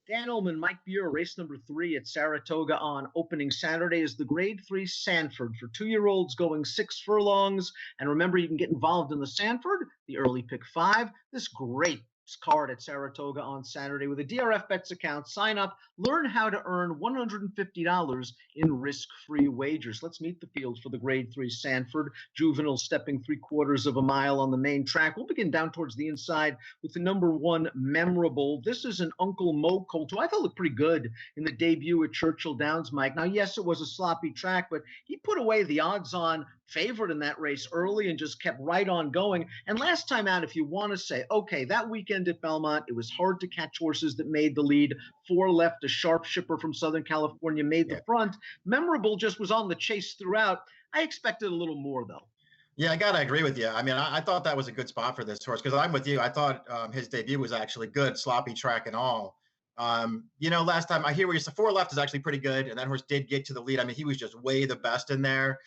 Dan Illman, Mike Buer, race number 3 at Saratoga on opening Saturday is the Grade 3 Sanford for 2-year-olds going 6 furlongs. And remember, you can get involved in the Sanford, the early pick 5, this great card at Saratoga on Saturday with a DRF Bets account. Sign up, learn how to earn $150 in risk-free wagers. Let's meet the field for the Grade 3 Sanford. Juvenile stepping 3/4 of a mile on the main track. We'll begin down towards the inside with the number 1 Memorable. This is an Uncle Mo colt who I thought looked pretty good in the debut at Churchill Downs, Mike. Now, yes, it was a sloppy track, but he put away the odds-on favorite in that race early and just kept right on going. And last time out, if you want to say, okay, that weekend at Belmont, it was hard to catch horses that made the lead. 4 left, a sharp shipper from Southern California made the front. Memorable just was on the chase throughout. I expected a little more, though. Yeah, I got to agree with you. I mean, I thought that was a good spot for this horse because I'm with you. I thought his debut was actually good, sloppy track and all. Last time I hear where you said 4 left is actually pretty good, and that horse did get to the lead. I mean, he was just way the best in there.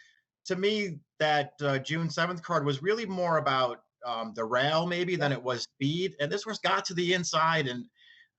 To me, that June 7th card was really more about the rail maybe than it was speed. And this horse got to the inside, and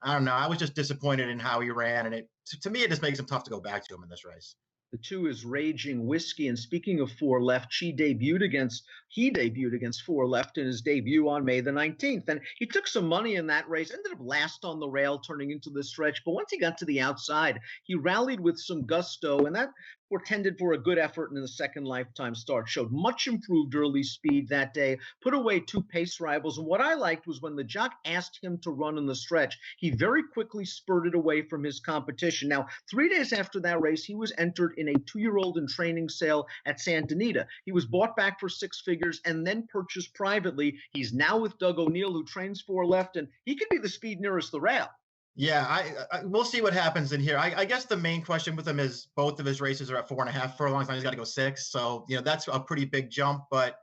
I don't know. I was just disappointed in how he ran, and to me, it just makes him tough to go back to him in this race. The 2 is Raging Whiskey. And speaking of 4 left, he debuted against 4 left in his debut on May the 19th. And he took some money in that race, ended up last on the rail turning into the stretch. But once he got to the outside, he rallied with some gusto, and that portended for a good effort in the second lifetime start. Showed much improved early speed that day, put away 2 pace rivals. And what I liked was when the jock asked him to run in the stretch, he very quickly spurted away from his competition. Now, 3 days after that race, he was entered in a 2-year-old in training sale at Santa Anita. He was bought back for 6 figures and then purchased privately. He's now with Doug O'Neill, who trains 4 left, and he could be the speed nearest the rail. Yeah, we'll see what happens in here. I guess the main question with him is both of his races are at 4.5 furlongs. Now he's got to go 6. So, that's a pretty big jump. But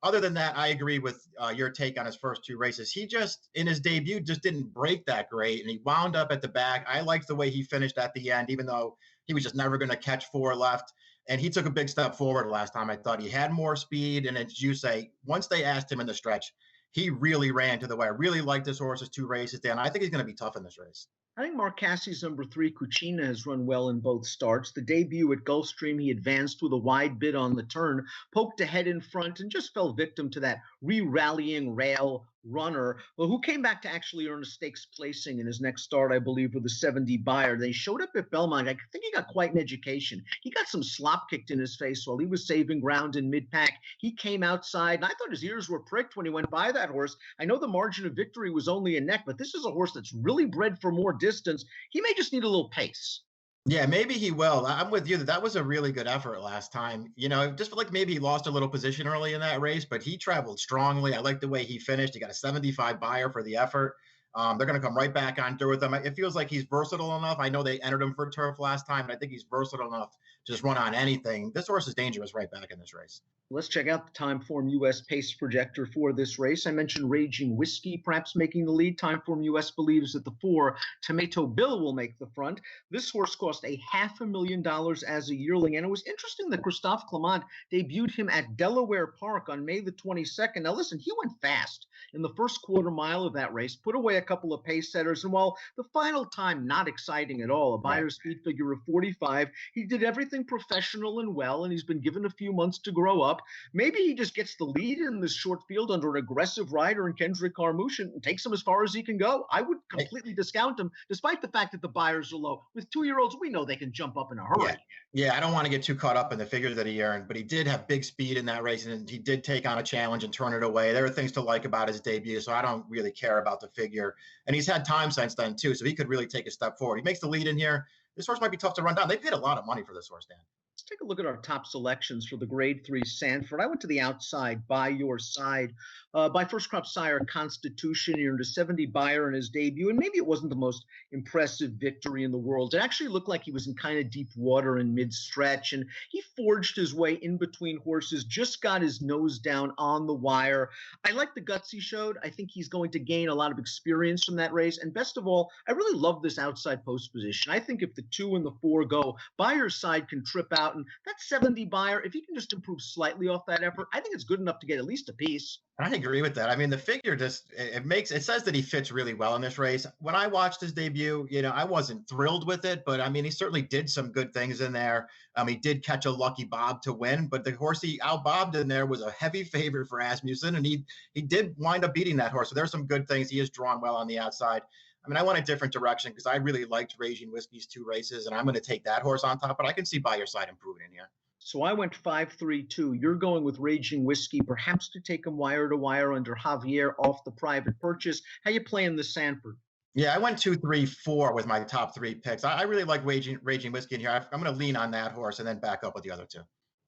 other than that, I agree with your take on his first 2 races. He just, in his debut, just didn't break that great. And he wound up at the back. I liked the way he finished at the end, even though he was just never going to catch 4 left. And he took a big step forward last time. I thought he had more speed. And as you say, once they asked him in the stretch, he really ran to the wire. I really liked this horse's 2 races, Dan. I think he's going to be tough in this race. I think Mark Cassie's number 3, Cucina, has run well in both starts. The debut at Gulfstream, he advanced with a wide bid on the turn, poked ahead in front, and just fell victim to that re-rallying rail runner, who came back to actually earn a stakes placing in his next start, I believe, with a 70 buyer. They showed up at Belmont. I think he got quite an education. He got some slop kicked in his face while he was saving ground in mid-pack. He came outside, and I thought his ears were pricked when he went by that horse. I know the margin of victory was only a neck, but this is a horse that's really bred for more distance. He may just need a little pace. Yeah, maybe he will. I'm with you that was a really good effort last time. Just feel like maybe he lost a little position early in that race, but he traveled strongly. I like the way he finished. He got a 75 buyer for the effort. They're going to come right back on through with him. It feels like he's versatile enough. I know they entered him for turf last time, but I think he's versatile enough to just run on anything. This horse is dangerous right back in this race. Let's check out the Timeform US pace projector for this race. I mentioned Raging Whiskey perhaps making the lead. Timeform US believes that the 4, Tomato Bill, will make the front. This horse cost $500,000 as a yearling, and it was interesting that Christophe Clement debuted him at Delaware Park on May the 22nd. Now listen, he went fast in the first 1/4 mile of that race, put away a couple of pace setters, and while the final time not exciting at all, a buyer's speed figure of 45, he did everything professional and well, and he's been given a few months to grow up. Maybe he just gets the lead in this short field under an aggressive rider in Kendrick Carmouche and takes him as far as he can go. I would completely discount him, despite the fact that the buyers are low. With 2-year-olds, we know they can jump up in a hurry. Yeah, I don't want to get too caught up in the figures that he earned, but he did have big speed in that race, and he did take on a challenge and turn it away. There are things to like about his debut, so I don't really care about the figure. And he's had time since then, too, so he could really take a step forward. He makes the lead in here. This horse might be tough to run down. They paid a lot of money for this horse, Dan. Let's take a look at our top selections for the Grade 3 Sanford. I went to the outside, By Your Side. By First Crop Sire Constitution, he earned a 70 buyer in his debut, and maybe it wasn't the most impressive victory in the world. It actually looked like he was in kind of deep water in mid-stretch, and he forged his way in between horses, just got his nose down on the wire. I like the guts he showed. I think he's going to gain a lot of experience from that race, and best of all, I really love this outside post position. I think if the 2 and the 4 go, By Your Side can trip out out. And that 70 buyer, if he can just improve slightly off that effort, I think it's good enough to get at least a piece. I agree with that. I mean, the figure just it says that he fits really well in this race. When I watched his debut, I wasn't thrilled with it, but I mean, he certainly did some good things in there. He did catch a lucky bob to win, but the horse he outbobbed in there was a heavy favorite for Asmussen, and he did wind up beating that horse. So there's some good things. He is drawn well on the outside. I mean, I went a different direction because I really liked Raging Whiskey's 2 races, and I'm going to take that horse on top, but I can see by your side improving in here. So I went 5-3-2. You're going with Raging Whiskey, perhaps to take him wire to wire under Javier off the private purchase. How you playing the Sanford? Yeah, I went 2-3-4 with my top 3 picks. I really like Raging Whiskey in here. I'm going to lean on that horse and then back up with the other 2.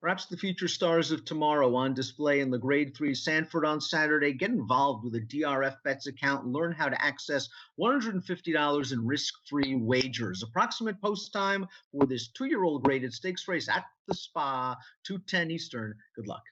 Perhaps the future stars of tomorrow on display in the Grade 3 Sanford on Saturday. Get involved with a DRF Bets account and learn how to access $150 in risk-free wagers. Approximate post time for this 2-year-old graded stakes race at the Spa, 2:10 Eastern. Good luck.